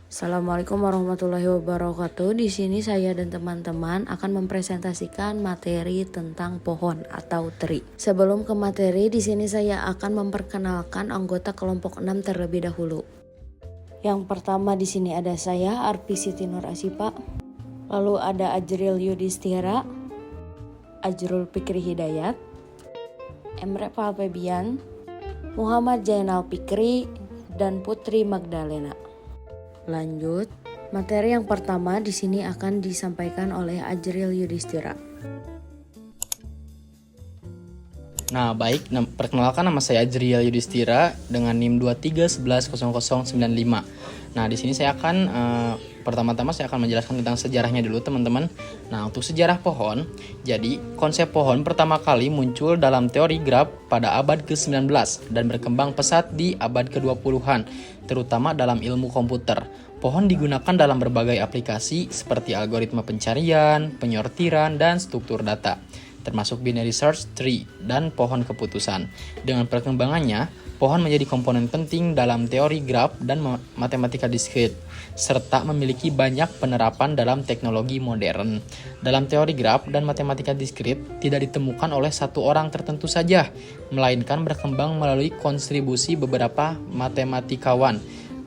Assalamualaikum warahmatullahi wabarakatuh. Di sini saya dan teman-teman akan mempresentasikan materi tentang pohon atau tree. Sebelum ke materi, di sini saya akan memperkenalkan anggota kelompok 6 terlebih dahulu. Yang pertama di sini ada saya, Arpi Siti Nur Asipa. Lalu ada Ajril Yudhistira, Ajrul Fikri Hidayat, Emre Palpebian, Muhammad Jainal Fikri, dan Putri Magdalena. Lanjut, materi yang pertama di sini akan disampaikan oleh Ajril Yudhistira. Nah, baik, perkenalkan nama saya Ajril Yudhistira dengan NIM 23110095. Nah, di sini saya akan pertama-tama saya akan menjelaskan tentang sejarahnya dulu, teman-teman. Nah, untuk sejarah pohon, jadi konsep pohon pertama kali muncul dalam teori graf pada abad ke-19 dan berkembang pesat di abad ke-20-an, terutama dalam ilmu komputer. Pohon digunakan dalam berbagai aplikasi seperti algoritma pencarian, penyortiran, dan struktur data, termasuk binary search tree dan pohon keputusan. Dengan perkembangannya, pohon menjadi komponen penting dalam teori graf dan matematika diskrit, serta memiliki banyak penerapan dalam teknologi modern. Dalam teori graf dan matematika diskrit tidak ditemukan oleh satu orang tertentu saja, melainkan berkembang melalui kontribusi beberapa matematikawan.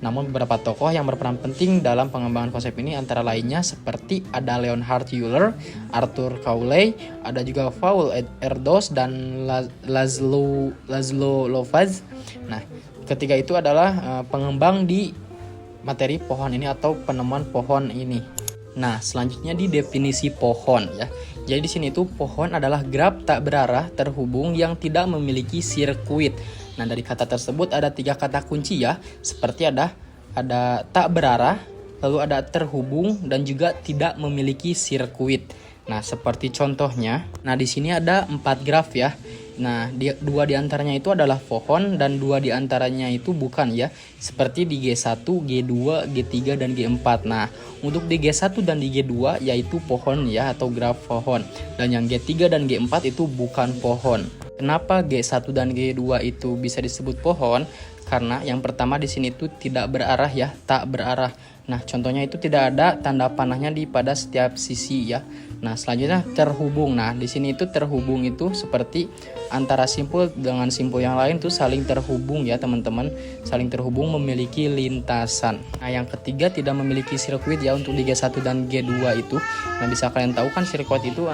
Namun beberapa tokoh yang berperan penting dalam pengembangan konsep ini antara lainnya seperti ada Leonhard Euler, Arthur Cowley, ada juga Paul Erdos dan Laszlo Lovász. Nah, ketiga itu adalah pengembang di materi pohon ini atau penemuan pohon ini. Nah, selanjutnya di definisi pohon ya. Jadi di sini itu pohon adalah graf tak berarah terhubung yang tidak memiliki sirkuit. Nah, dari kata tersebut ada 3 kata kunci ya, seperti ada tak berarah, lalu ada terhubung dan juga tidak memiliki sirkuit. Nah, seperti contohnya, nah di sini ada 4 graf ya. Nah, 2 diantaranya itu adalah pohon dan 2 diantaranya itu bukan ya, seperti di G1, G2, G3 dan G4. Nah, untuk di G1 dan di G2 yaitu pohon ya atau graf pohon, dan yang G3 dan G4 itu bukan pohon. Kenapa G1 dan G2 itu bisa disebut pohon? Karena yang pertama di sini itu tidak berarah ya, tak berarah. Nah, contohnya itu tidak ada tanda panahnya di pada setiap sisi ya. Nah, selanjutnya terhubung. Nah, di sini itu terhubung itu seperti antara simpul dengan simpul yang lain itu saling terhubung ya, teman-teman. Saling terhubung memiliki lintasan. Nah, yang ketiga tidak memiliki sirkuit ya untuk di G1 dan G2 itu. Nah, bisa kalian tahu kan sirkuit itu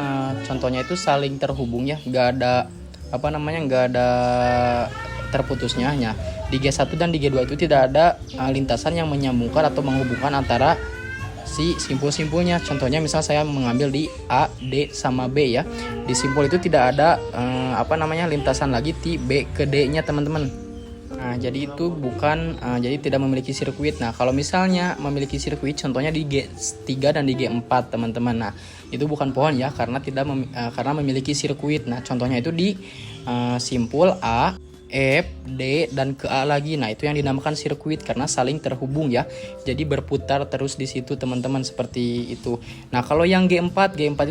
contohnya itu saling terhubung ya, nggak ada terputusnya. Hanya di G1 dan di G2 itu tidak ada lintasan yang menyambungkan atau menghubungkan antara si simpul-simpulnya. Contohnya misal saya mengambil di A, D sama B ya. Di simpul itu tidak ada lintasan lagi di B ke D-nya, teman-teman. Nah, jadi itu jadi tidak memiliki sirkuit. Nah, kalau misalnya memiliki sirkuit contohnya di G3 dan di G4, teman-teman. Nah, itu bukan pohon ya karena karena memiliki sirkuit. Nah, contohnya itu di simpul A, F, D, dan ke A lagi. Nah, itu yang dinamakan sirkuit karena saling terhubung ya. Jadi berputar terus di situ, teman-teman, seperti itu. Nah, kalau yang G4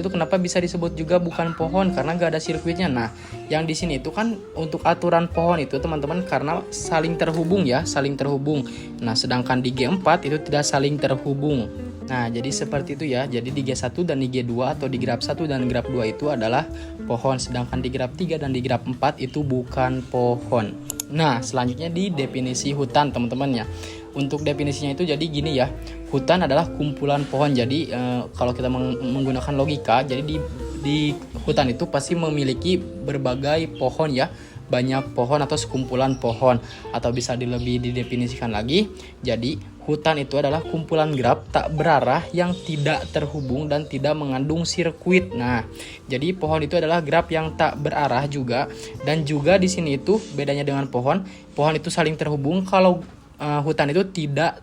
itu kenapa bisa disebut juga bukan pohon? Karena gak ada sirkuitnya. Nah, yang di sini itu kan untuk aturan pohon itu, teman-teman, karena saling terhubung ya, saling terhubung. Nah, sedangkan di G4 itu tidak saling terhubung. Nah, jadi seperti itu ya. Jadi di G1 dan di G2 atau di graf 1 dan graf 2 itu adalah pohon, sedangkan di graf 3 dan di graf 4 itu bukan pohon. Nah, selanjutnya di definisi hutan, teman-teman ya. Untuk definisinya itu jadi gini ya. Hutan adalah kumpulan pohon. Jadi kalau kita menggunakan logika, jadi di hutan itu pasti memiliki berbagai pohon ya. Banyak pohon atau sekumpulan pohon, atau bisa lebih didefinisikan lagi. Jadi hutan itu adalah kumpulan graf tak berarah yang tidak terhubung dan tidak mengandung sirkuit. Nah, jadi pohon itu adalah graf yang tak berarah juga, dan juga di sini itu bedanya dengan pohon itu saling terhubung. Kalau hutan itu tidak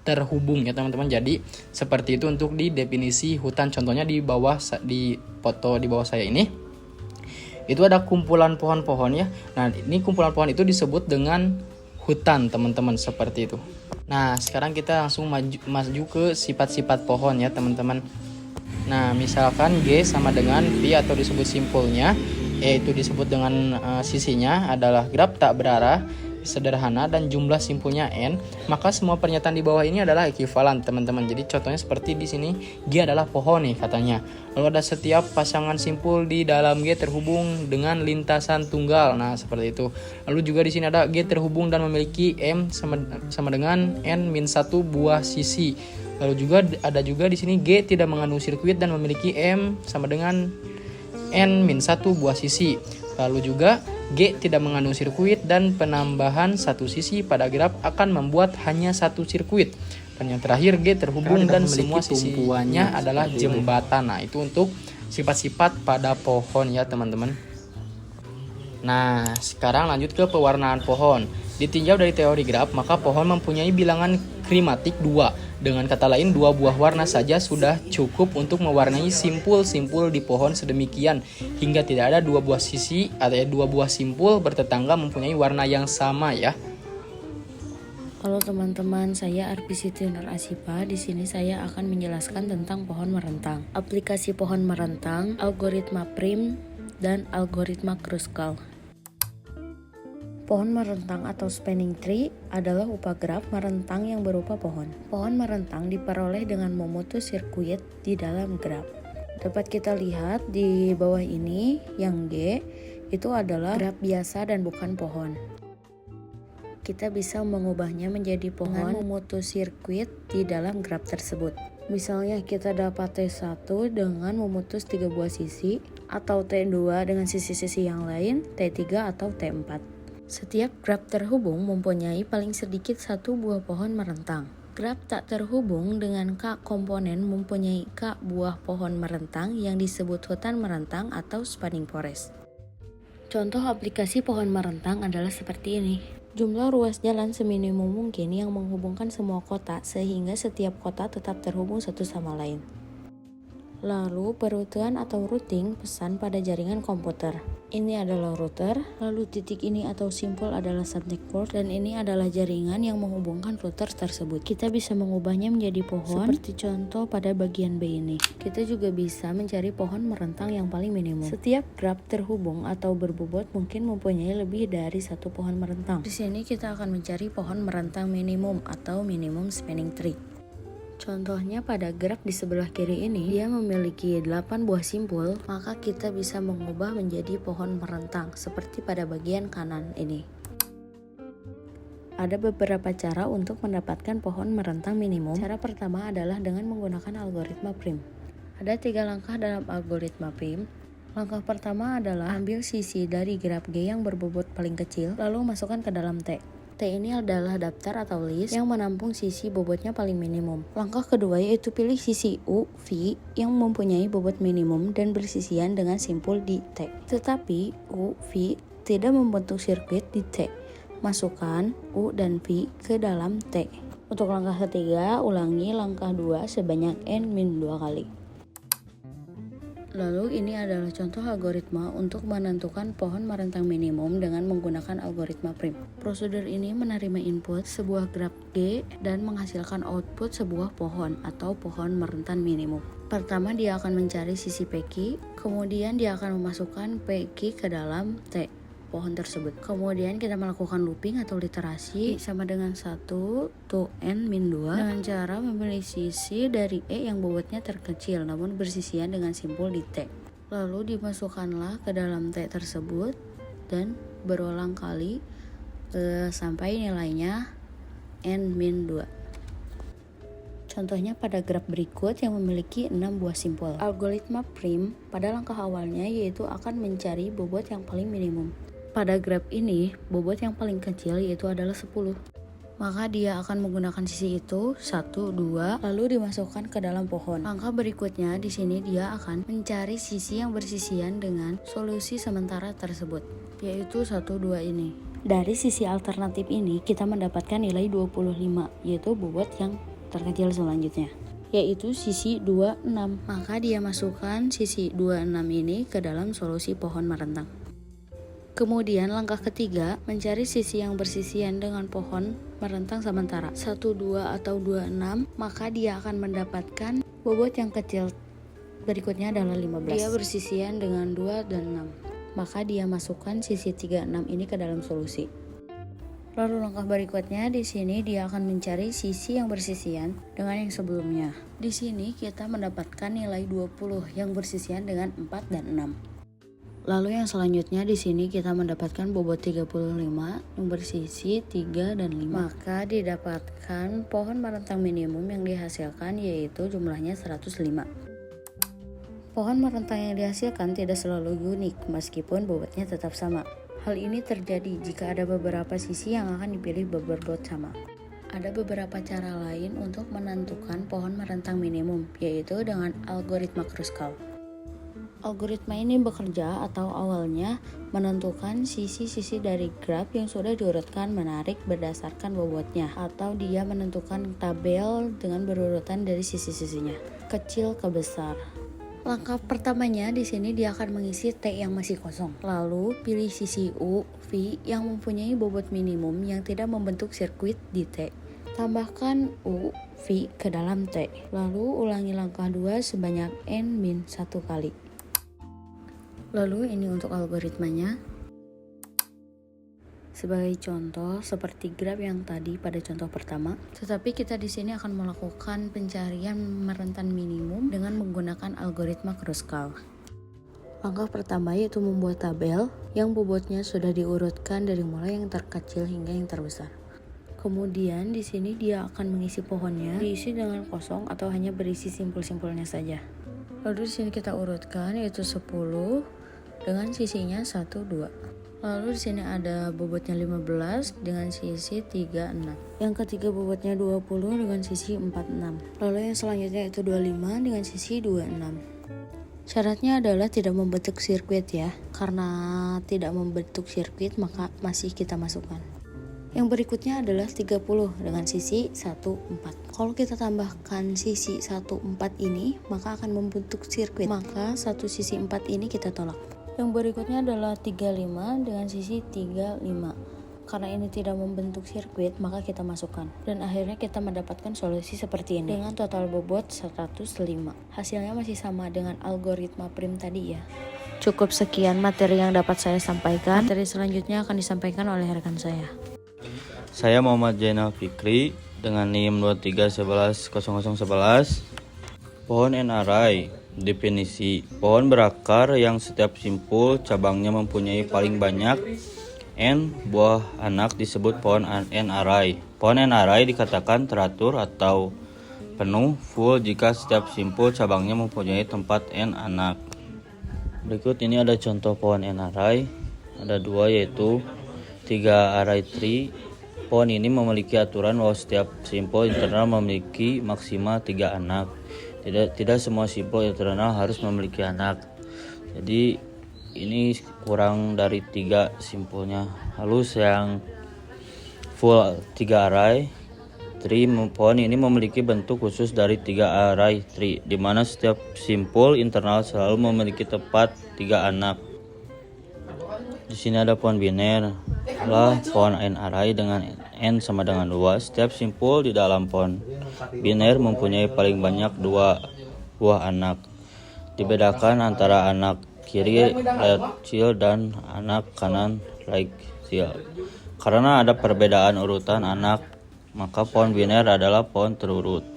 terhubung ya, teman-teman. Jadi seperti itu untuk di definisi hutan. Contohnya di foto di bawah saya ini. Itu ada kumpulan pohon-pohon ya. Nah, ini kumpulan pohon itu disebut dengan hutan, teman-teman, seperti itu. Nah, sekarang kita langsung maju ke sifat-sifat pohon ya, teman-teman. Nah, misalkan G sama dengan P atau disebut simpulnya, E itu disebut dengan sisinya adalah graf tak berarah. sederhana dan jumlah simpulnya n, maka semua pernyataan di bawah ini adalah ekuivalan, teman-teman. Jadi contohnya seperti di sini, G adalah pohon nih katanya. Lalu ada setiap pasangan simpul di dalam G terhubung dengan lintasan tunggal. Nah, seperti itu. Lalu juga di sini ada G terhubung dan memiliki M sama dengan n-1 buah sisi. Lalu juga ada juga di sini G tidak mengandung sirkuit dan memiliki M sama dengan n-1 buah sisi. Lalu juga G tidak mengandung sirkuit dan penambahan satu sisi pada graf akan membuat hanya satu sirkuit. Dan yang terakhir G terhubung dan semua sisinya adalah jembatan. Nah, itu untuk sifat-sifat pada pohon ya teman-teman. Nah, sekarang lanjut ke pewarnaan pohon. Ditinjau dari teori graf, maka pohon mempunyai bilangan krimatik 2. Dengan kata lain, 2 buah warna saja sudah cukup untuk mewarnai simpul-simpul di pohon sedemikian hingga tidak ada 2 buah sisi atau 2 buah simpul bertetangga mempunyai warna yang sama ya. Halo teman-teman, saya Arpi Siti Nur Asipa. Di sini saya akan menjelaskan tentang pohon merentang, aplikasi pohon merentang, algoritma prim, dan algoritma Kruskal. Pohon merentang atau spanning tree adalah upagraf merentang yang berupa pohon. Pohon merentang diperoleh dengan memutus sirkuit di dalam graf. Dapat kita lihat di bawah ini, yang G itu adalah graf biasa dan bukan pohon. Kita bisa mengubahnya menjadi pohon dengan memutus sirkuit di dalam graf tersebut. Misalnya kita dapat T1 dengan memutus 3 buah sisi, atau T2 dengan sisi-sisi yang lain, T3 atau T4. Setiap graf terhubung mempunyai paling sedikit 1 buah pohon merentang. Graf tak terhubung dengan K komponen mempunyai K buah pohon merentang yang disebut hutan merentang atau spanning forest. Contoh aplikasi pohon merentang adalah seperti ini. Jumlah ruas jalan seminimum mungkin yang menghubungkan semua kota sehingga setiap kota tetap terhubung satu sama lain. Lalu perutuan atau routing pesan pada jaringan komputer. Ini adalah router, lalu titik ini atau simpul adalah subnet port, dan ini adalah jaringan yang menghubungkan router tersebut. Kita bisa mengubahnya menjadi pohon, seperti contoh pada bagian B ini. Kita juga bisa mencari pohon merentang yang paling minimum. Setiap graf terhubung atau berbobot mungkin mempunyai lebih dari 1 pohon merentang. Di sini kita akan mencari pohon merentang minimum atau minimum spanning tree. Contohnya pada graf di sebelah kiri ini, dia memiliki 8 buah simpul, maka kita bisa mengubah menjadi pohon merentang seperti pada bagian kanan ini. Ada beberapa cara untuk mendapatkan pohon merentang minimum. Cara pertama adalah dengan menggunakan algoritma prim. Ada 3 langkah dalam algoritma prim. Langkah pertama adalah ambil sisi dari graf G yang berbobot paling kecil, lalu masukkan ke dalam T. T ini adalah daftar atau list yang menampung sisi bobotnya paling minimum. Langkah kedua yaitu pilih sisi U, V yang mempunyai bobot minimum dan bersisian dengan simpul di T. Tetapi U, V tidak membentuk sirkuit di T. Masukkan U dan V ke dalam T. Untuk langkah ketiga, ulangi langkah 2 sebanyak n-2 kali. Lalu ini adalah contoh algoritma untuk menentukan pohon merentang minimum dengan menggunakan algoritma prim. Prosedur ini menerima input sebuah graf G dan menghasilkan output sebuah pohon atau pohon merentang minimum. Pertama dia akan mencari sisi PQ, kemudian dia akan memasukkan PQ ke dalam T pohon tersebut. Kemudian kita melakukan looping atau literasi sama dengan 1 to n-2 dengan cara memilih sisi dari E yang bobotnya terkecil namun bersisian dengan simpul di T. Lalu dimasukkanlah ke dalam T tersebut dan berulang kali sampai nilainya n-2. Contohnya pada graf berikut yang memiliki 6 buah simpul. Algoritma prim pada langkah awalnya yaitu akan mencari bobot yang paling minimum. Pada graf ini, bobot yang paling kecil yaitu adalah 10. Maka dia akan menggunakan sisi itu 1, 2, lalu dimasukkan ke dalam pohon. Langkah berikutnya di sini dia akan mencari sisi yang bersisian dengan solusi sementara tersebut, yaitu 1, 2 ini. Dari sisi alternatif ini kita mendapatkan nilai 25, yaitu bobot yang terkecil selanjutnya, yaitu sisi 26. Maka dia masukkan sisi 26 ini ke dalam solusi pohon merentang. Kemudian langkah ketiga, mencari sisi yang bersisian dengan pohon merentang sementara 1, 2 atau 26, maka dia akan mendapatkan bobot yang kecil berikutnya adalah 15. Dia bersisian dengan 2 dan 6, maka dia masukkan sisi 36 ini ke dalam solusi. Lalu langkah berikutnya di sini dia akan mencari sisi yang bersisian dengan yang sebelumnya. Di sini kita mendapatkan nilai 20 yang bersisian dengan 4 dan 6. Lalu yang selanjutnya di sini kita mendapatkan bobot 35 yang bersisi 3 dan 5. Maka didapatkan pohon merentang minimum yang dihasilkan yaitu jumlahnya 105. Pohon merentang yang dihasilkan tidak selalu unik meskipun bobotnya tetap sama. Hal ini terjadi jika ada beberapa sisi yang akan dipilih berbobot sama. Ada beberapa cara lain untuk menentukan pohon merentang minimum, yaitu dengan algoritma Kruskal. Algoritma ini bekerja atau awalnya menentukan sisi-sisi dari graf yang sudah diurutkan menarik berdasarkan bobotnya, atau dia menentukan tabel dengan berurutan dari sisi-sisinya, kecil ke besar. Langkah pertamanya di sini dia akan mengisi T yang masih kosong. Lalu pilih sisi U, V yang mempunyai bobot minimum yang tidak membentuk sirkuit di T. Tambahkan U, V ke dalam T. Lalu ulangi langkah 2 sebanyak N-1 kali. Lalu ini untuk algoritmanya. Sebagai contoh, seperti graf yang tadi pada contoh pertama, tetapi kita di sini akan melakukan pencarian merentan minimum dengan menggunakan algoritma Kruskal. Langkah pertama yaitu membuat tabel yang bobotnya sudah diurutkan dari mulai yang terkecil hingga yang terbesar. Kemudian di sini dia akan mengisi pohonnya, diisi dengan kosong atau hanya berisi simpul-simpulnya saja. Lalu di sini kita urutkan yaitu 10 dengan sisinya 1, 2. Lalu di sini ada bobotnya 15 dengan sisi 36. Yang ketiga bobotnya 20 dengan sisi 46. Lalu yang selanjutnya itu 25 dengan sisi 26. Syaratnya adalah tidak membentuk sirkuit ya. Karena tidak membentuk sirkuit maka masih kita masukkan. Yang berikutnya adalah 30 dengan sisi 14. Kalau kita tambahkan sisi 14 ini maka akan membentuk sirkuit. Maka satu sisi 4 ini kita tolak. Yang berikutnya adalah 35 dengan sisi 35. Karena ini tidak membentuk sirkuit, maka kita masukkan. Dan akhirnya kita mendapatkan solusi seperti ini dengan total bobot 105. Hasilnya masih sama dengan algoritma prim tadi ya. Cukup sekian materi yang dapat saya sampaikan. Materi selanjutnya akan disampaikan oleh rekan saya. Saya Muhammad Zainal Fikri dengan NIM 23110011. Pohon NRI. Definisi: pohon berakar yang setiap simpul cabangnya mempunyai paling banyak N buah anak disebut pohon NRI. Pohon NRI dikatakan teratur atau penuh full jika setiap simpul cabangnya mempunyai tempat N anak. Berikut ini ada contoh pohon NRI. Ada dua yaitu 3 array tree. Pohon ini memiliki aturan bahwa setiap simpul internal memiliki maksimal 3 anak. Tidak semua simpul internal harus memiliki anak. Jadi ini kurang dari 3 simpulnya. Lalu yang full 3 array tree, pohon ini memiliki bentuk khusus dari 3 array tree, di mana setiap simpul internal selalu memiliki tempat 3 anak. Di sini ada pohon biner. Lah pohon NRI dengan N sama dengan 2. Setiap simpul di dalam pohon biner mempunyai paling banyak 2 buah anak. Dibedakan antara anak kiri layar kecil dan anak kanan layar kecil. Karena ada perbedaan urutan anak, maka pohon biner adalah pohon terurut.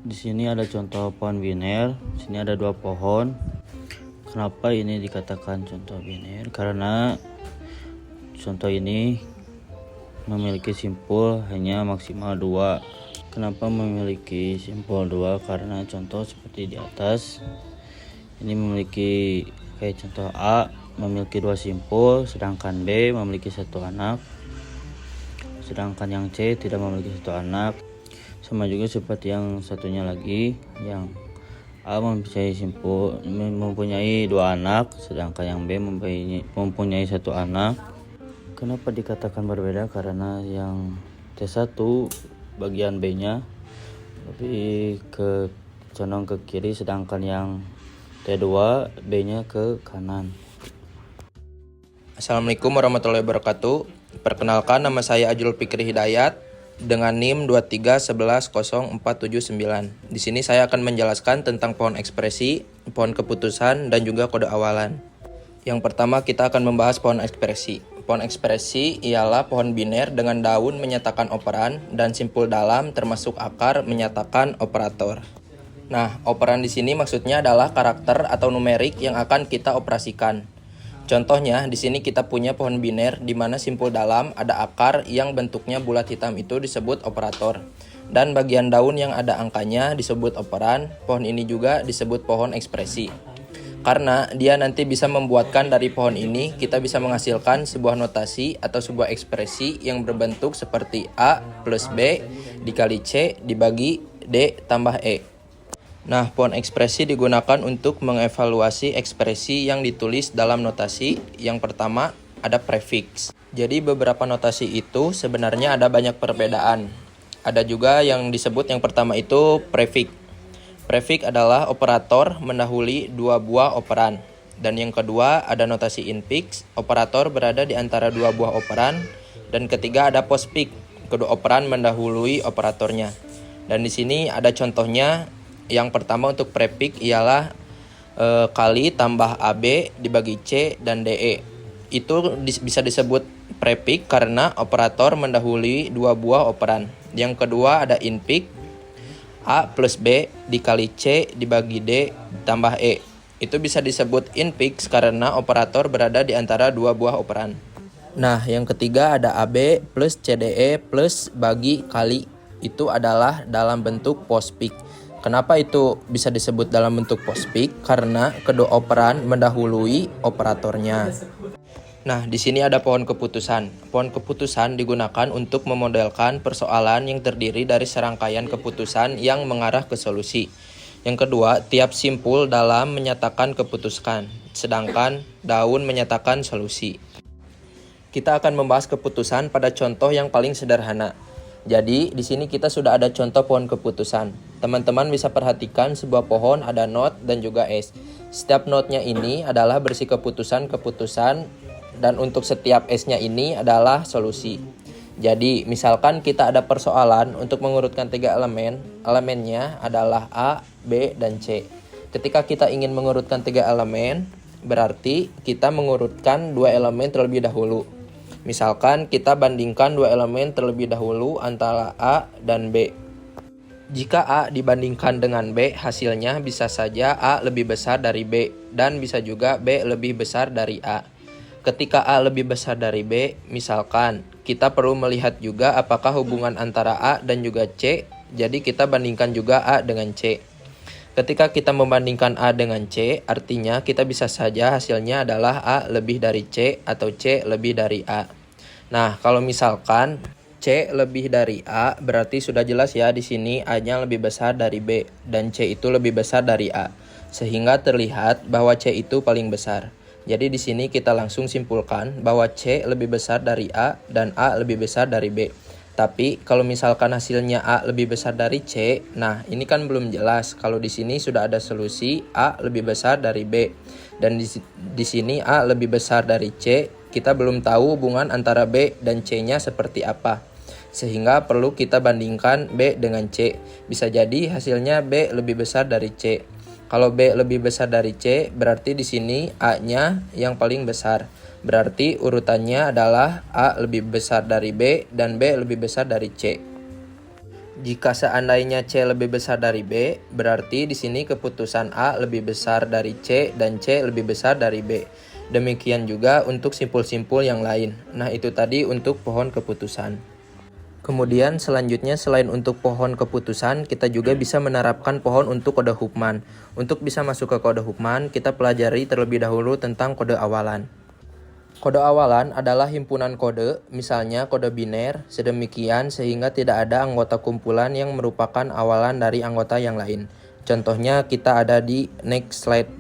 Di sini ada contoh pohon biner. Di sini ada 2 pohon. Kenapa ini dikatakan contoh biner? Karena contoh ini memiliki simpul hanya maksimal 2. Kenapa memiliki simpul 2? Karena contoh seperti di atas. Ini memiliki kayak contoh A memiliki 2 simpul, sedangkan B memiliki 1 anak. Sedangkan yang C tidak memiliki 1 anak. Sama juga seperti yang satunya lagi, yang A mempunyai 2 anak, sedangkan yang B mempunyai 1 anak. Kenapa dikatakan berbeda? Karena yang T1 bagian B-nya lebih condong ke kiri, sedangkan yang T2 B-nya ke kanan. Assalamualaikum warahmatullahi wabarakatuh. Perkenalkan, nama saya Ajrul Fikri Hidayat dengan NIM 2311049. Di sini saya akan menjelaskan tentang pohon ekspresi, pohon keputusan, dan juga kode awalan. Yang pertama kita akan membahas pohon ekspresi. pohon ekspresi ialah pohon biner dengan daun menyatakan operan dan simpul dalam termasuk akar menyatakan operator. Nah, operan di sini maksudnya adalah karakter atau numerik yang akan kita operasikan. Contohnya, di sini kita punya pohon biner di mana simpul dalam ada akar yang bentuknya bulat hitam itu disebut operator. Dan bagian daun yang ada angkanya disebut operan. Pohon ini juga disebut pohon ekspresi. Karena dia nanti bisa membuatkan dari pohon ini kita bisa menghasilkan sebuah notasi atau sebuah ekspresi yang berbentuk seperti A plus B dikali C dibagi D tambah E. Nah, pohon ekspresi digunakan untuk mengevaluasi ekspresi yang ditulis dalam notasi. Yang pertama ada prefix. Jadi beberapa notasi itu sebenarnya ada banyak perbedaan. Ada juga yang disebut yang pertama itu prefix. Prefix adalah operator mendahului dua buah operan. Dan yang kedua ada notasi infix, operator berada di antara dua buah operan. Dan ketiga ada postfix, kedua operan mendahului operatornya. Dan di sini ada contohnya. Yang pertama untuk prefix ialah kali tambah AB dibagi C dan DE. Itu bisa disebut prefix karena operator mendahului dua buah operan. Yang kedua ada infix, A plus B dikali C dibagi D tambah E. Itu bisa disebut infix karena operator berada di antara dua buah operan. Nah, yang ketiga ada AB plus CDE plus bagi kali. Itu adalah dalam bentuk postfix. Kenapa itu bisa disebut dalam bentuk postfix? Karena kedua operan mendahului operatornya. Nah, di sini ada pohon keputusan. Pohon keputusan digunakan untuk memodelkan persoalan yang terdiri dari serangkaian keputusan yang mengarah ke solusi. Yang kedua, tiap simpul dalam menyatakan keputusan, sedangkan daun menyatakan solusi. Kita akan membahas keputusan pada contoh yang paling sederhana. Jadi, di sini kita sudah ada contoh pohon keputusan. Teman-teman bisa perhatikan sebuah pohon ada not dan juga S. Setiap notnya ini adalah berisi keputusan-keputusan dan untuk setiap S-nya ini adalah solusi. Jadi, misalkan kita ada persoalan untuk mengurutkan 3 elemen. Elemennya adalah A, B, dan C. Ketika kita ingin mengurutkan 3 elemen, berarti kita mengurutkan 2 elemen terlebih dahulu. Misalkan kita bandingkan 2 elemen terlebih dahulu antara A dan B. Jika A dibandingkan dengan B, hasilnya bisa saja A lebih besar dari B dan bisa juga B lebih besar dari A. Ketika A lebih besar dari B, misalkan kita perlu melihat juga apakah hubungan antara A dan juga C, jadi kita bandingkan juga A dengan C. Ketika kita membandingkan A dengan C, artinya kita bisa saja hasilnya adalah A lebih dari C atau C lebih dari A. Nah, kalau misalkan C lebih dari A, berarti sudah jelas ya di sini A-nya lebih besar dari B dan C itu lebih besar dari A. Sehingga terlihat bahwa C itu paling besar. Jadi di sini kita langsung simpulkan bahwa C lebih besar dari A dan A lebih besar dari B. Tapi kalau misalkan hasilnya A lebih besar dari C, nah ini kan belum jelas. Kalau di sini sudah ada solusi A lebih besar dari B dan di sini A lebih besar dari C, kita belum tahu hubungan antara B dan C-nya seperti apa. Sehingga perlu kita bandingkan B dengan C. Bisa jadi hasilnya B lebih besar dari C. Kalau B lebih besar dari C, berarti di sini A-nya yang paling besar. Berarti urutannya adalah A lebih besar dari B dan B lebih besar dari C. Jika seandainya C lebih besar dari B, berarti di sini keputusan A lebih besar dari C dan C lebih besar dari B. Demikian juga untuk simpul-simpul yang lain. Nah, itu tadi untuk pohon keputusan. Kemudian selanjutnya selain untuk pohon keputusan, kita juga bisa menerapkan pohon untuk kode Huffman. Untuk bisa masuk ke kode Huffman, kita pelajari terlebih dahulu tentang kode awalan. Kode awalan adalah himpunan kode, misalnya kode biner, sedemikian sehingga tidak ada anggota kumpulan yang merupakan awalan dari anggota yang lain. Contohnya kita ada di next slide.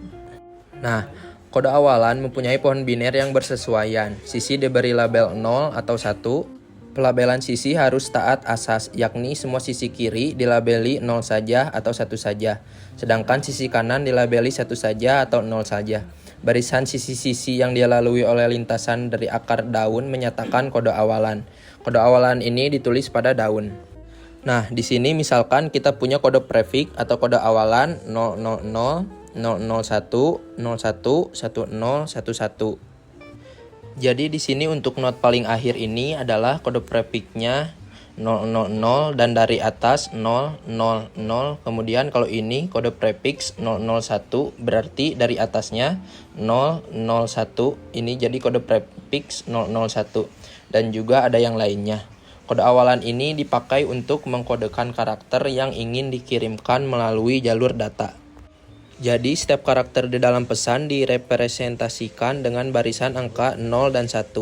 Nah, kode awalan mempunyai pohon biner yang bersesuaian. Sisi diberi label 0 atau 1. Pelabelan sisi harus taat asas, yakni semua sisi kiri dilabeli 0 saja atau 1 saja, sedangkan sisi kanan dilabeli 1 saja atau 0 saja. Barisan sisi-sisi yang dilalui oleh lintasan dari akar daun menyatakan kode awalan. Kode awalan ini ditulis pada daun. Nah, di sini misalkan kita punya kode prefix atau kode awalan 000, 001, 01, 10, 11. Jadi di sini untuk not paling akhir ini adalah kode prefixnya 000 dan dari atas 000. Kemudian kalau ini kode prefix 001 berarti dari atasnya 001. Ini jadi kode prefix 001 dan juga ada yang lainnya. Kode awalan ini dipakai untuk mengkodekan karakter yang ingin dikirimkan melalui jalur data. Jadi setiap karakter di dalam pesan direpresentasikan dengan barisan angka 0 dan 1.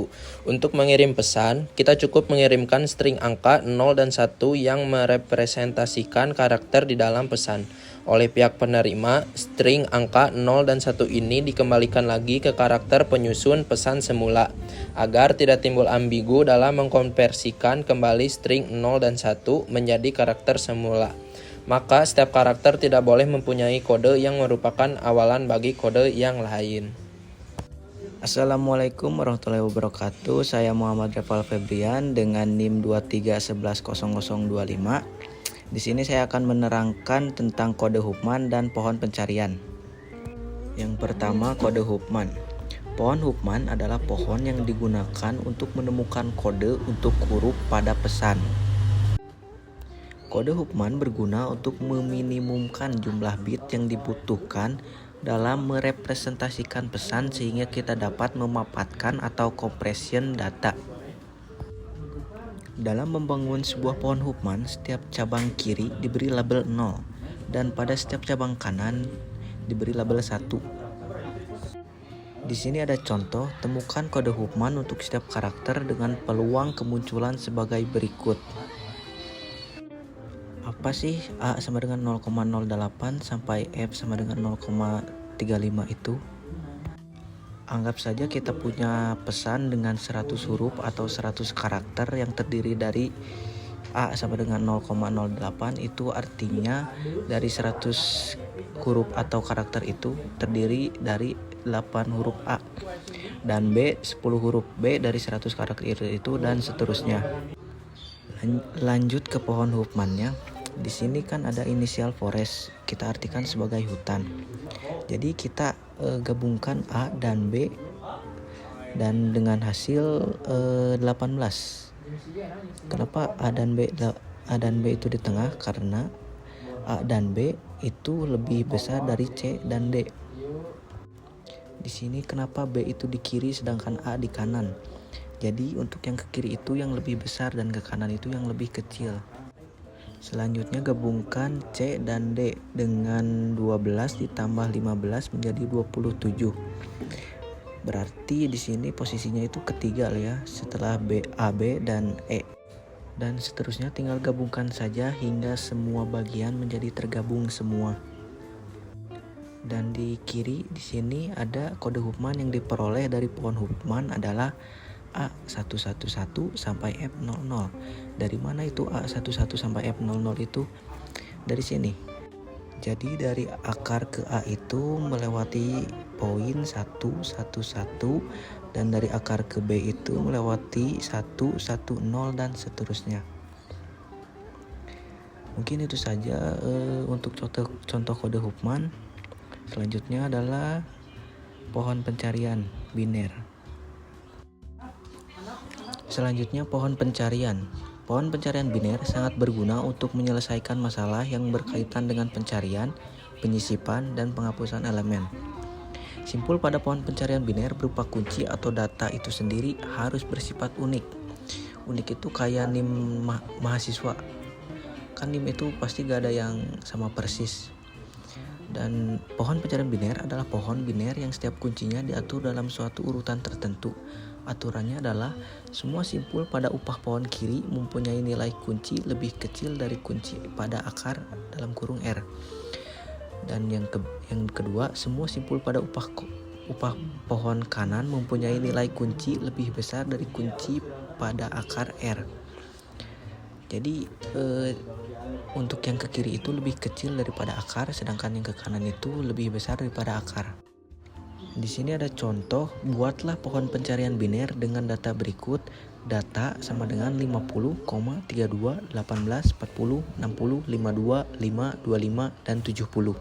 Untuk mengirim pesan, kita cukup mengirimkan string angka 0 dan 1 yang merepresentasikan karakter di dalam pesan. Oleh pihak penerima, string angka 0 dan 1 ini dikembalikan lagi ke karakter penyusun pesan semula, agar tidak timbul ambigu dalam mengkonversikan kembali string 0 dan 1 menjadi karakter semula. Maka setiap karakter tidak boleh mempunyai kode yang merupakan awalan bagi kode yang lain. Assalamualaikum warahmatullahi wabarakatuh. Saya Muhammad Reval Febrian dengan NIM 23110025. Di sini saya akan menerangkan tentang kode Huffman dan pohon pencarian. Yang pertama, kode Huffman. Pohon Huffman adalah pohon yang digunakan untuk menemukan kode untuk huruf pada pesan. Kode Huffman berguna untuk meminimumkan jumlah bit yang dibutuhkan dalam merepresentasikan pesan sehingga kita dapat memaparkan atau compression data. Dalam membangun sebuah pohon Huffman, setiap cabang kiri diberi label 0 dan pada setiap cabang kanan diberi label 1. Di sini ada contoh, temukan kode Huffman untuk setiap karakter dengan peluang kemunculan sebagai berikut. Apa sih A sama dengan 0,08 sampai F sama dengan 0,35 itu? Anggap saja kita punya pesan dengan 100 huruf atau 100 karakter yang terdiri dari A sama dengan 0,08, itu artinya dari 100 huruf atau karakter itu terdiri dari 8 huruf A, dan B 10 huruf B dari 100 karakter itu, dan seterusnya. Lanjut ke pohon Huffman-nya. Di sini kan ada inisial forest, kita artikan sebagai hutan. Jadi kita gabungkan A dan B dan dengan hasil 18. Kenapa A dan B itu di tengah? Karena A dan B itu lebih besar dari C dan D. Di sini kenapa B itu di kiri sedangkan A di kanan? Jadi untuk yang ke kiri itu yang lebih besar dan ke kanan itu yang lebih kecil. Selanjutnya gabungkan C dan D dengan 12 ditambah 15 menjadi 27. Berarti di sini posisinya itu ketiga ya, setelah B, AB dan E. Dan seterusnya tinggal gabungkan saja hingga semua bagian menjadi tergabung semua. Dan di kiri di sini ada kode Huffman yang diperoleh dari pohon Huffman adalah A111 sampai F00. Dari mana itu A11 sampai F00 itu? Dari sini. Jadi dari akar ke A itu melewati poin 111 dan dari akar ke B itu melewati 110 dan seterusnya. Mungkin itu saja untuk contoh kode Huffman. Selanjutnya adalah pohon pencarian biner. Selanjutnya pohon pencarian. Pohon pencarian biner sangat berguna untuk menyelesaikan masalah yang berkaitan dengan pencarian, penyisipan, dan penghapusan elemen. Simpul pada pohon pencarian biner berupa kunci atau data itu sendiri harus bersifat unik. Unik itu kayak NIM mahasiswa. Kan NIM itu pasti gak ada yang sama persis. Dan pohon pencarian biner adalah pohon biner yang setiap kuncinya diatur dalam suatu urutan tertentu. Aturannya adalah semua simpul pada upah pohon kiri mempunyai nilai kunci lebih kecil dari kunci pada akar dalam kurung R. Dan yang kedua, semua simpul pada upah pohon kanan mempunyai nilai kunci lebih besar dari kunci pada akar R. Jadi untuk yang ke kiri itu lebih kecil daripada akar, sedangkan yang ke kanan itu lebih besar daripada akar. Di sini ada contoh, buatlah pohon pencarian biner dengan data berikut. Data sama dengan 50, 32, 18, 40, 60, 52, 5, 25, dan 70.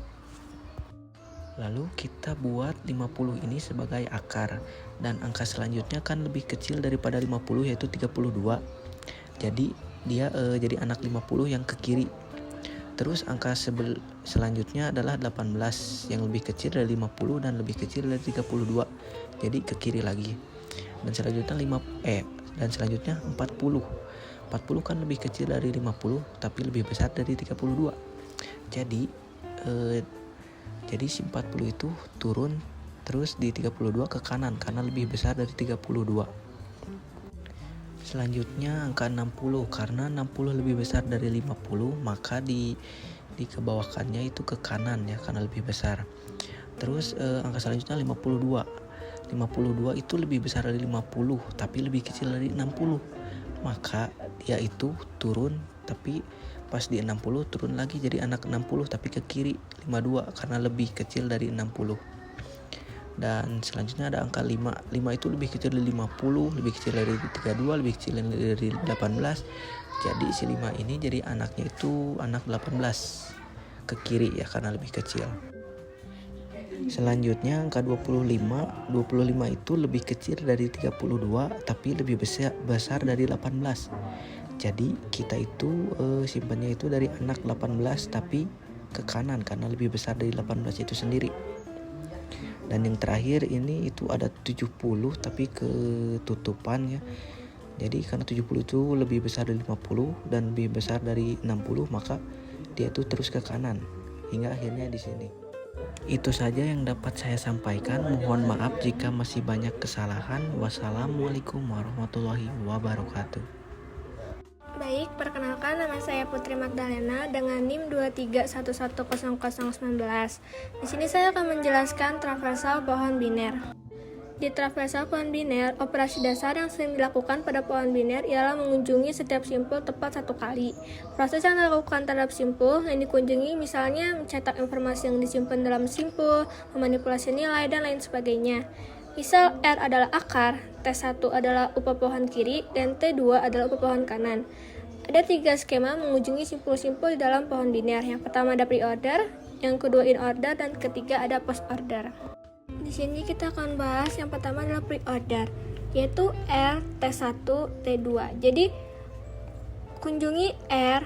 Lalu kita buat 50 ini sebagai akar dan angka selanjutnya kan lebih kecil daripada 50 yaitu 32. Jadi dia jadi anak 50 yang ke kiri. Terus angka selanjutnya adalah 18 yang lebih kecil dari 50 dan lebih kecil dari 32. Jadi ke kiri lagi. Dan selanjutnya 40. 40 kan lebih kecil dari 50 tapi lebih besar dari 32. Jadi si 40 itu turun terus di 32 ke kanan karena lebih besar dari 32. Selanjutnya angka 60, karena 60 lebih besar dari 50 maka di kebawahkannya itu ke kanan ya karena lebih besar. Terus angka selanjutnya 52. 52 itu lebih besar dari 50 tapi lebih kecil dari 60. Maka dia itu turun tapi pas di 60 turun lagi jadi anak 60 tapi ke kiri 52 karena lebih kecil dari 60. Dan selanjutnya ada angka 5. 5 itu lebih kecil dari 50, lebih kecil dari 32, lebih kecil dari 18. Jadi si 5 ini jadi anaknya itu anak 18 ke kiri ya karena lebih kecil. Selanjutnya angka 25. 25 itu lebih kecil dari 32 tapi lebih besar dari 18. Jadi kita itu simpannya itu dari anak 18 tapi ke kanan karena lebih besar dari 18 itu sendiri. Dan yang terakhir ini itu ada 70 tapi ketutupan ya. Jadi karena 70 itu lebih besar dari 50 dan lebih besar dari 60 maka dia itu terus ke kanan hingga akhirnya di sini. Itu saja yang dapat saya sampaikan. Mohon maaf jika masih banyak kesalahan. Wassalamualaikum warahmatullahi wabarakatuh. Baik, perkenalkan nama saya Putri Magdalena dengan NIM 231100019. Di sini saya akan menjelaskan traversal pohon biner. Di traversal pohon biner, operasi dasar yang sering dilakukan pada pohon biner ialah mengunjungi setiap simpul tepat satu kali. Proses yang dilakukan terhadap simpul yang dikunjungi misalnya mencetak informasi yang disimpan dalam simpul, memanipulasi nilai, dan lain sebagainya. Misal R adalah akar, T1 adalah upah pohon kiri, dan T2 adalah upah pohon kanan. Ada 3 skema mengunjungi simpul-simpul di dalam pohon biner. Yang pertama ada pre-order, yang kedua in-order, dan ketiga ada post-order. Di sini kita akan bahas yang pertama adalah pre-order, yaitu R, T1, T2. Jadi kunjungi R,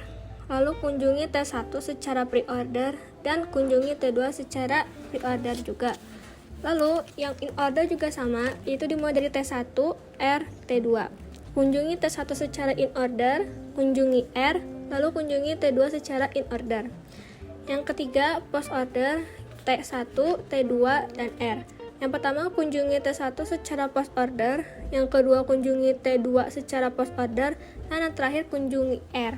lalu kunjungi T1 secara pre-order, dan kunjungi T2 secara pre-order juga. Lalu yang in order juga sama, yaitu dimulai dari T1, R, T2. Kunjungi T1 secara in order, kunjungi R, lalu kunjungi T2 secara in order. Yang ketiga, post order, T1, T2, dan R. Yang pertama kunjungi T1 secara post order, yang kedua kunjungi T2 secara post order, dan yang terakhir kunjungi R.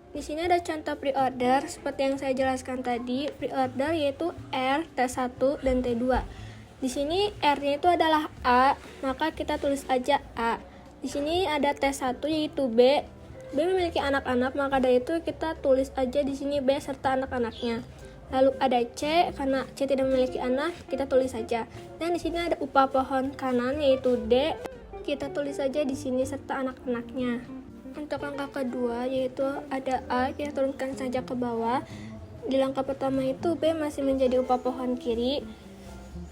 Di sini ada contoh pre-order seperti yang saya jelaskan tadi. Pre-order yaitu R, T1, dan T2. Di sini R-nya itu adalah A, maka kita tulis aja A. Di sini ada T1 yaitu B. B memiliki anak-anak, maka dari itu kita tulis aja di sini B serta anak-anaknya. Lalu ada C, karena C tidak memiliki anak, kita tulis saja. Dan di sini ada upah pohon kanan yaitu D, kita tulis saja di sini serta anak-anaknya. Untuk langkah kedua yaitu ada A, kita turunkan saja ke bawah. Di langkah pertama itu B masih menjadi upah pohon kiri.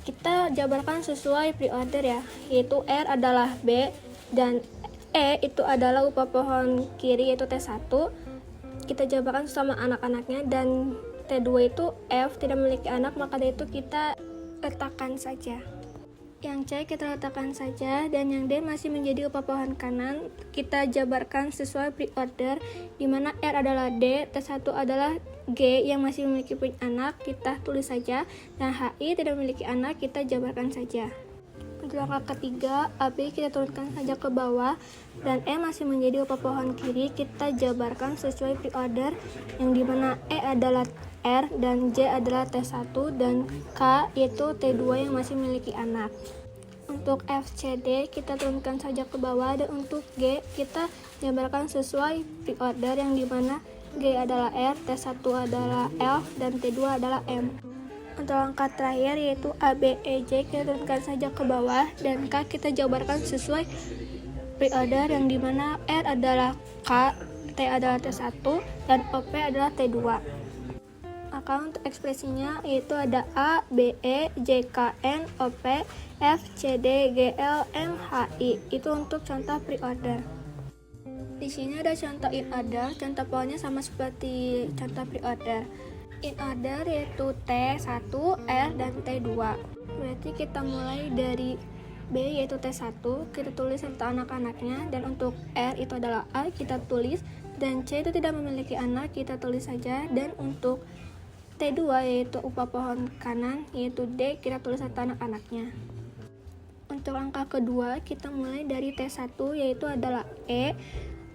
Kita jabarkan sesuai pre-order ya, yaitu R adalah B dan E itu adalah upah pohon kiri yaitu T1. Kita jabarkan sama anak-anaknya, dan T2 itu F tidak memiliki anak, maka dari itu kita letakkan saja. Yang C kita letakkan saja, dan yang D masih menjadi upah pohon kanan. Kita jabarkan sesuai pre-order, di mana R adalah D, T1 adalah G yang masih memiliki anak, kita tulis saja, dan HI tidak memiliki anak, kita jabarkan saja. Untuk langkah ketiga, AB kita turunkan saja ke bawah, dan E masih menjadi upah pohon kiri, kita jabarkan sesuai pre-order, yang dimana E adalah R dan J adalah T1 dan K yaitu T2 yang masih memiliki anak. Untuk F, C, D kita turunkan saja ke bawah, dan untuk G kita jabarkan sesuai pre-order yang dimana G adalah R, T1 adalah L, dan T2 adalah M. Untuk langkah terakhir yaitu A, B, E, J kita turunkan saja ke bawah, dan K kita jabarkan sesuai pre-order yang dimana R adalah K, T adalah T1, dan OP adalah T2. Maka untuk ekspresinya yaitu ada A, B, E, J, K, N, O, P, F, C, D, G, L, M, H, I. Itu untuk contoh pre-order. Di sini ada contoh in order, contoh pohonnya sama seperti contoh pre-order. In order yaitu T1, R, dan T2. Berarti kita mulai dari B yaitu T1, kita tulis serta anak-anaknya, dan untuk R itu adalah A, kita tulis, dan C itu tidak memiliki anak, kita tulis saja, dan untuk T2 yaitu upah pohon kanan, yaitu D, kita tulis serta anak-anaknya. Untuk angka kedua, kita mulai dari T1 yaitu adalah E,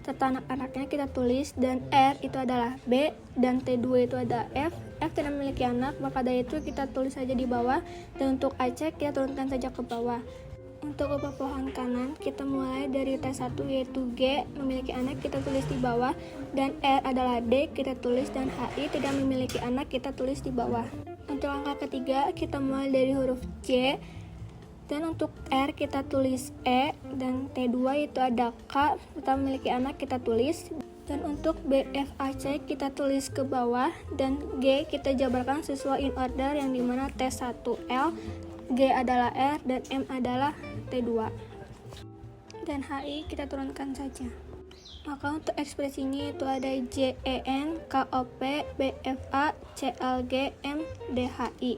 serta anak-anaknya kita tulis, dan R itu adalah B, dan T2 itu ada F. F tidak memiliki anak, maka dari itu kita tulis saja di bawah, dan untuk AC kita turunkan saja ke bawah. Untuk upah pohon kanan, kita mulai dari T1 yaitu G, memiliki anak, kita tulis di bawah, dan R adalah D, kita tulis, dan HI tidak memiliki anak, kita tulis di bawah. Untuk angka ketiga, kita mulai dari huruf J, dan untuk R kita tulis E, dan T2 itu ada K, kita memiliki anak, kita tulis, dan untuk B, F, A, C kita tulis ke bawah, dan G kita jabarkan sesuai in order yang dimana T1 L, G adalah R, dan M adalah T2, dan HI kita turunkan saja. Maka untuk ekspresinya itu ada J, E, N, K, O, P, B, F, A, C, L, G, M, D, H, I.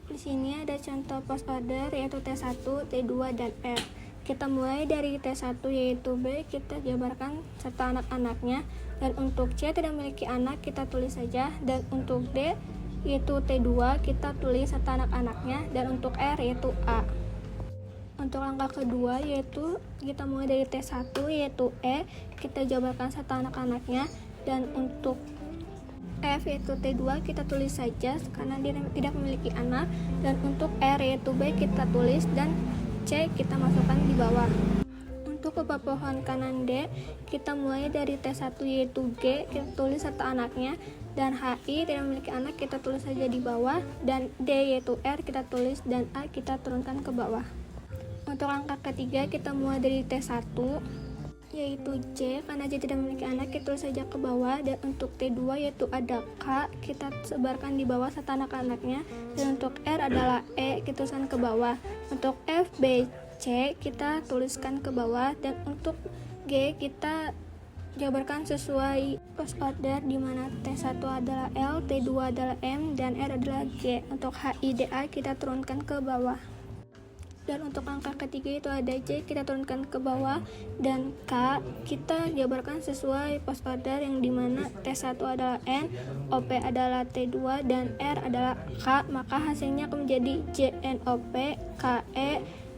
Di sini ada contoh post order yaitu T1, T2, dan R. Kita mulai dari T1 yaitu B, kita jabarkan serta anak-anaknya, dan untuk C tidak memiliki anak, kita tulis saja, dan untuk D yaitu T2 kita tulis serta anak-anaknya, dan untuk R yaitu A. Untuk angka kedua yaitu kita mulai dari T1 yaitu E, kita jabarkan serta anak-anaknya, dan untuk F yaitu T2 kita tulis saja karena dia tidak memiliki anak, dan untuk R yaitu B kita tulis, dan C kita masukkan di bawah. Untuk upah pohon kanan D, kita mulai dari T1 yaitu G, kita tulis serta anaknya, dan HI tidak memiliki anak, kita tulis saja di bawah, dan D yaitu R kita tulis, dan A kita turunkan ke bawah. Untuk angka ketiga, kita mulai dari T1 yaitu J, karena J tidak memiliki anak, kita tulis saja ke bawah, dan untuk T2 yaitu ada K, kita sebarkan di bawah serta anak-anaknya, dan untuk R adalah E, kita tuliskan ke bawah. Untuk F, B, C kita tuliskan ke bawah, dan untuk G kita jabarkan sesuai post order di mana T1 adalah L, T2 adalah M, dan R adalah G. Untuk HIDA kita turunkan ke bawah. Dan untuk angka ketiga itu ada J, kita turunkan ke bawah, dan K kita jabarkan sesuai post order yang dimana T1 adalah N, OP adalah T2, dan R adalah K, maka hasilnya akan menjadi JNOP, KE,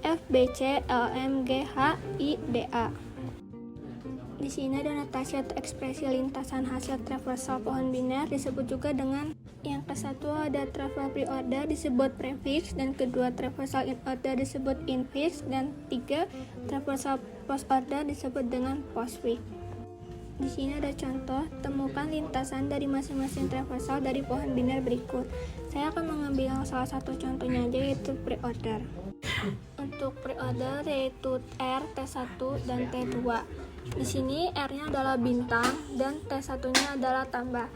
FBC, LM, GH, IDA. Di sini ada notasi atau ekspresi lintasan hasil traversal pohon biner, disebut juga dengan yang ke-1 ada travel pre-order disebut prefix, dan kedua traversal in order disebut infix, dan 3 traversal post order disebut dengan postfix. Di sini ada contoh, temukan lintasan dari masing-masing traversal dari pohon biner berikut. Saya akan mengambil salah satu contohnya aja yaitu pre-order. Untuk pre-order yaitu R, T1, dan T2. Di sini R-nya adalah bintang dan T1-nya adalah tambah.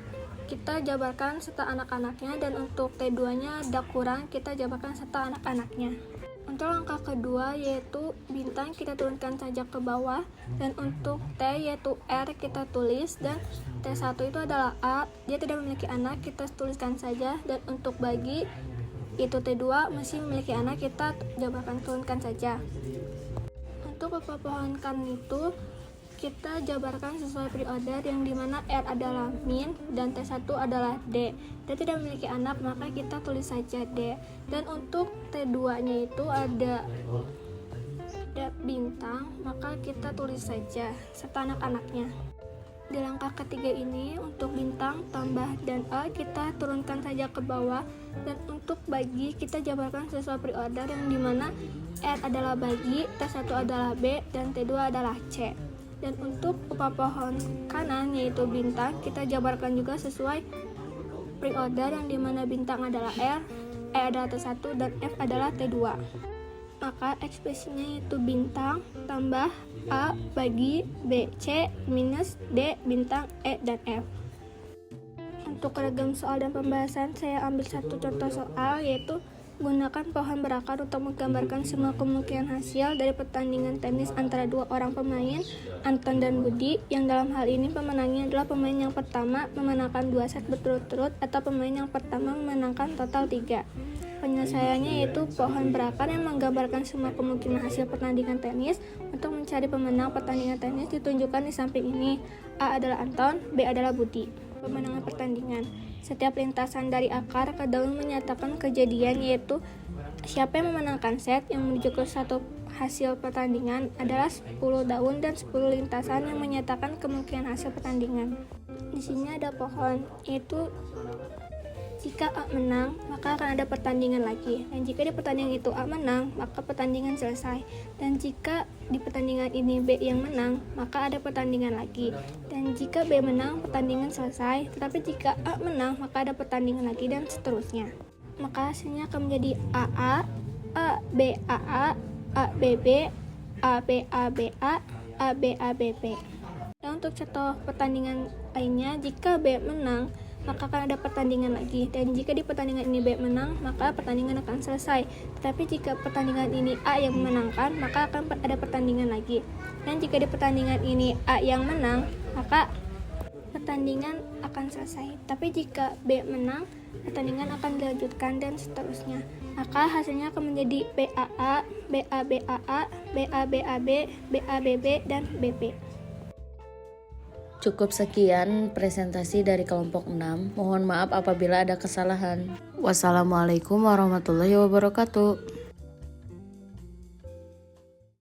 Kita jabarkan serta anak-anaknya, dan untuk T2-nya ada kurang, kita jabarkan serta anak-anaknya. Untuk angka kedua yaitu bintang kita turunkan saja ke bawah, dan untuk T yaitu R kita tulis, dan T1 itu adalah A, dia tidak memiliki anak, kita tuliskan saja, dan untuk bagi itu T2 masih memiliki anak, kita jabarkan turunkan saja. Untuk upah pohon kanan itu kita jabarkan sesuai pre-order yang dimana R adalah min dan T1 adalah D. Dia tidak memiliki anak, maka kita tulis saja D. Dan untuk T2 nya itu ada bintang, maka kita tulis saja serta anak-anaknya. Di langkah ketiga ini untuk bintang, tambah, dan A kita turunkan saja ke bawah, dan untuk bagi kita jabarkan sesuai pre-order yang dimana R adalah bagi, T1 adalah B, dan T2 adalah C. Dan untuk upah pohon kanan yaitu bintang, kita jabarkan juga sesuai pre-order yang dimana bintang adalah R, E adalah T1, dan F adalah T2. Maka ekspresinya yaitu bintang tambah A bagi B, C minus D bintang E dan F. Untuk ragam soal dan pembahasan, saya ambil satu contoh soal, yaitu gunakan pohon berakar untuk menggambarkan semua kemungkinan hasil dari pertandingan tenis antara dua orang pemain, Anton dan Budi, yang dalam hal ini pemenangnya adalah pemain yang pertama memenangkan 2 set berturut-turut atau pemain yang pertama memenangkan total 3. Penyelesaiannya yaitu pohon berakar yang menggambarkan semua kemungkinan hasil pertandingan tenis. Untuk mencari pemenang pertandingan tenis ditunjukkan di samping ini. A adalah Anton, B adalah Budi. Pemenangan pertandingan. Setiap lintasan dari akar ke daun menyatakan kejadian, yaitu siapa yang memenangkan set yang menuju ke satu hasil pertandingan adalah 10 daun dan 10 lintasan yang menyatakan kemungkinan hasil pertandingan. Di sini ada pohon, yaitu jika A menang, maka akan ada pertandingan lagi. Dan jika di pertandingan itu A menang, maka pertandingan selesai. Dan jika di pertandingan ini B yang menang, maka ada pertandingan lagi. Dan jika B menang, pertandingan selesai. Tetapi jika A menang, maka ada pertandingan lagi dan seterusnya. Maka hasilnya akan menjadi AA, ABAA, ABB, ABABA, ABABB. Dan untuk contoh pertandingan lainnya, jika B menang, maka akan ada pertandingan lagi. Dan jika di pertandingan ini B menang, maka pertandingan akan selesai. Tetapi jika pertandingan ini A yang memenangkan, maka akan ada pertandingan lagi. Dan jika di pertandingan ini A yang menang, maka pertandingan akan selesai. Tapi jika B menang, pertandingan akan dilanjutkan dan seterusnya. Maka hasilnya akan menjadi BAA, BABAA, BABAB, BABB, dan BP. Cukup sekian presentasi dari kelompok 6. Mohon maaf apabila ada kesalahan. Wassalamualaikum warahmatullahi wabarakatuh.